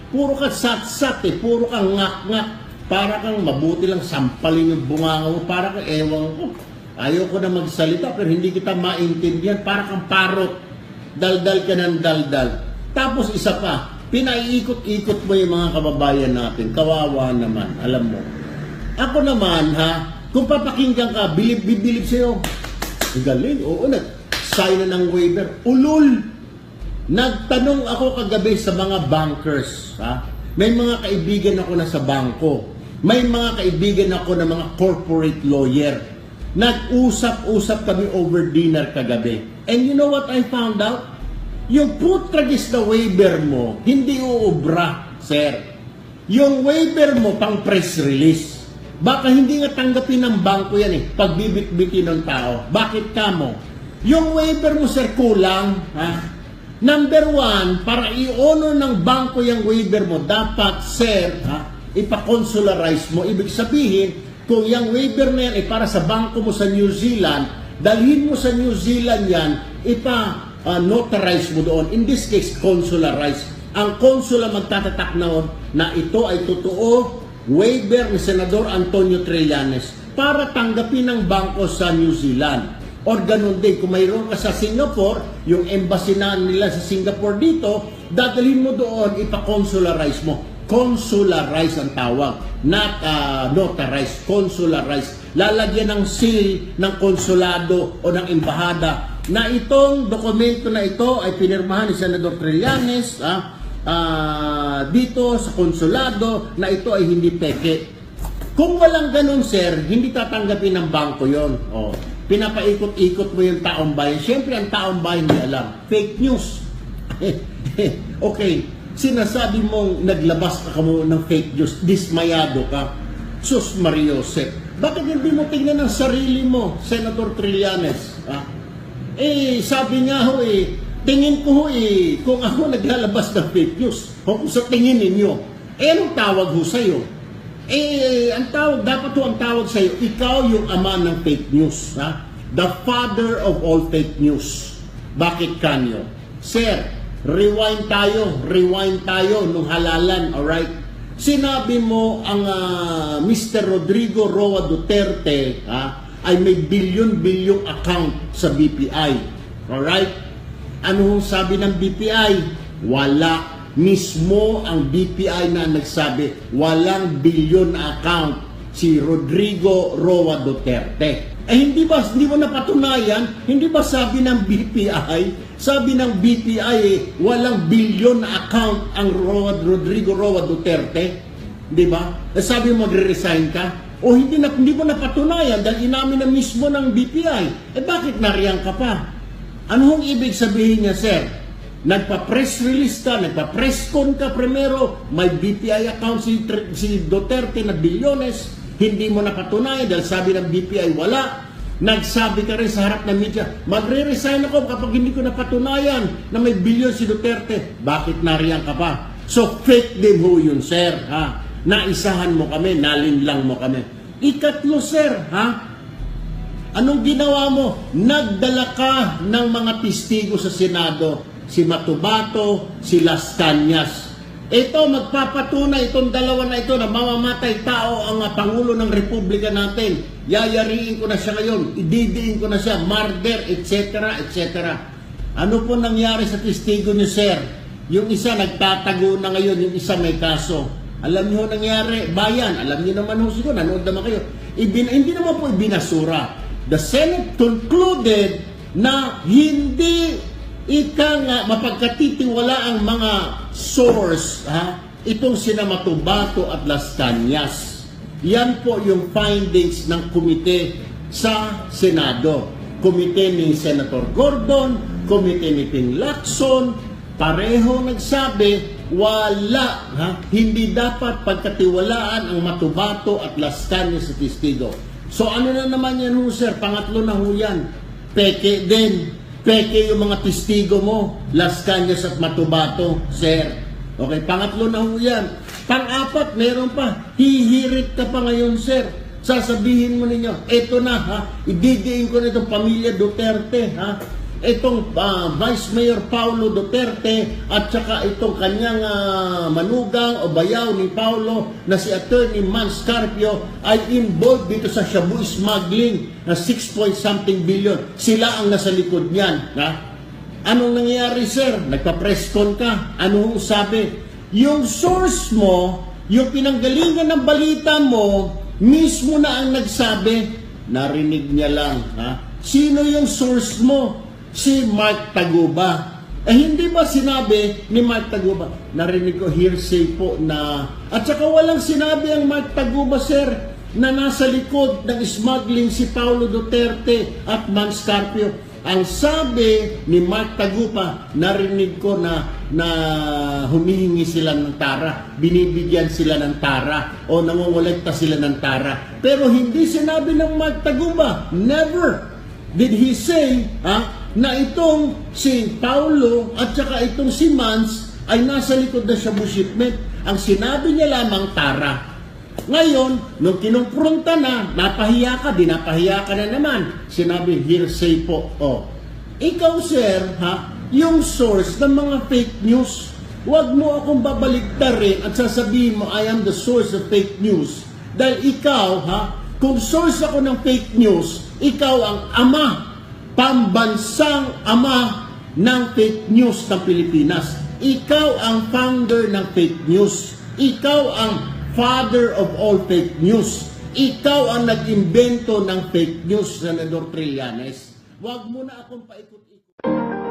Puro ka sat-sat eh, puro ka ngak-ngak. Para kang mabuti lang sampalin yung bunganga mo, para kang ewan ko. Ayaw ko na magsalita pero hindi kita maintindihan, para kang parot. Daldal ka ng daldal. Tapos isa pa, pinaiikot-ikot mo yung mga kababayan natin. Kawawa naman, alam mo. Ako naman kung papakinggan ka, bilib sa'yo. Galing, oo, nag-sign na ng waiver. Ulul! Nagtanong ako kagabi sa mga bankers. May mga kaibigan ako na sa bangko. May mga kaibigan ako na mga corporate lawyer. Nag-usap-usap kami over dinner kagabi. And you know what I found out? Yung putragis na waiver mo, hindi uubra, sir. Yung waiver mo pang press release. Baka hindi nga tanggapin ng bangko yan eh, pagbibit-bitin ng tao. Bakit ka mo? Yung waiver mo, sir, kulang. Number one, para i-honor ng bangko yung waiver mo, dapat, sir, ipa-consularize mo. Ibig sabihin, kung yung waiver na yan ay para sa bangko mo sa New Zealand, dalhin mo sa New Zealand yan, notarize mo doon. In this case, consularize. Ang consular magtatatak na ito ay totoo, waiver ni Senador Antonio Trillanes para tanggapin ng bangko sa New Zealand. Or ganun din, kung mayroon ka sa Singapore, yung embassy na nila sa Singapore dito, dadalhin mo doon, ipa-consularize mo. Consularize ang tawag, not notarize, consularize. Lalagyan ng seal ng konsulado o ng embahada na itong dokumento na ito ay pinirmahan ni Senador Trillanes dito sa konsulado na ito ay hindi peke. Kung walang ganun, sir, hindi tatanggapin ng bangko yon. Pinapaikot-ikot mo yung taong bayan. Siyempre, ang taong bayan hindi alam. Fake news. Okay, sinasabi mong naglabas ka mo ng fake news, dismayado ka. Sus Mariosep, bakit hindi mo tingnan ang sarili mo, Senator Trillanes? Sabi nga tingin ko kung ako naglalabas ng fake news, kung sa tingin ninyo, anong tawag ho sa'yo? Ang tawag sa'yo, ikaw yung ama ng fake news, the father of all fake news. Bakit kanyo? Sir, rewind tayo nung halalan, alright? Sinabi mo ang Mr. Rodrigo Roa Duterte ay may bilyon-bilyong account sa BPI. Alright? Ano sabi ng BPI? Wala. Mismo ang BPI na nagsabi, walang bilyon na account si Rodrigo Roa Duterte. Hindi mo napatunayan? Hindi ba sabi ng BPI? Sabi ng BPI, walang bilyon na account ang Rodrigo Roa Duterte. Di ba? Sabi mo magre-resign ka? O hindi mo napatunayan dahil inamin na mismo ng BPI. Bakit nariyan ka pa? Ano hong ibig sabihin niya, sir? Nagpa-press release ka, nagpa-press con ka primero, may BPI account si Duterte na bilyones, hindi mo napatunayan dahil sabi ng BPI wala. Nagsabi ka rin sa harap ng media, magre-resign ako kapag hindi ko napatunayan na may bilyon si Duterte. Bakit nariyan ka pa? So fake din ho yun, sir. Naisahan mo kami, nalinlang mo kami. Ikatlo, sir, anong ginawa mo? Nagdala ka ng mga testigo sa Senado, si Matubato, si Las Cañas. Ito, magpapatunay itong dalawa na ito na mamamatay tao ang Pangulo ng Republika natin. Yayariin ko na siya ngayon, ididiin ko na siya, murder, etc., etc. Ano po nangyari sa testigo niyo, sir? Yung isa nagtatago na ngayon, yung isa may kaso. Alam niyo nangyari, bayan, alam niyo naman ho siguro, nanood naman kayo. Hindi naman po ibinasura. The Senate concluded na hindi mapagkatitiwala ang mga source, itong sina Matubato at Las Cañas. Yan po yung findings ng komite sa Senado. Komite ni Senator Gordon, komite ni Ping Lacson, pareho nagsabi, wala, hindi dapat pagkatiwalaan ang Matubato at Las Cañas sa testigo. So ano na naman yan ho, sir? Pangatlo na ho yan. Peke din. Peke yung mga testigo mo, Las Cañas at Matubato, sir. Okay, pangatlo na ho yan. Pang-apat, meron pa. Hihirit ka pa ngayon, sir. Sasabihin mo ninyo, eto na, ididiin ko na itong pamilya Duterte, itong Vice Mayor Paulo Duterte at saka itong kanyang manugang o bayaw ni Paulo na si Attorney Mans Carpio ay involved dito sa shabu smuggling na 6 point something billion. Sila ang nasa likod niyan. Ha? Anong nangyayari, sir? Nagpa-press con ka. Anong sabi? Yung source mo, yung pinanggalingan ng balita mo, mismo na ang nagsabi, narinig niya lang. Ha? Sino yung source mo? Si Mark Taguba. Hindi ba sinabi ni Mark Taguba? Narinig ko hearsay po na... At saka walang sinabi ang Mark Taguba, sir, na nasa likod ng smuggling si Paulo Duterte at Mans Carpio. Ang sabi ni Mark Taguba, narinig ko na humihingi sila ng tara, binibigyan sila ng tara, o nangongolekta sila ng tara. Pero hindi sinabi ng Mark Taguba, never did he say na itong si Paulo at saka itong si Mans ay nasa likod na shabu shipment. Ang sinabi niya lamang tara. Ngayon, nung kinumpronta na, napahiya ka, dinapahiya ka na naman. Sinabi, hearsay po. Ikaw, sir, yung source ng mga fake news, huwag mo akong babaligtarin at sasabihin mo, I am the source of fake news. Dahil ikaw, kung source ako ng fake news, ikaw ang ama, pambansang ama ng fake news ng Pilipinas. Ikaw ang founder ng fake news. Ikaw ang father of all fake news. Ikaw ang nag-imbento ng fake news, Senador Trillanes. Huwag mo na akong paikot-ikot.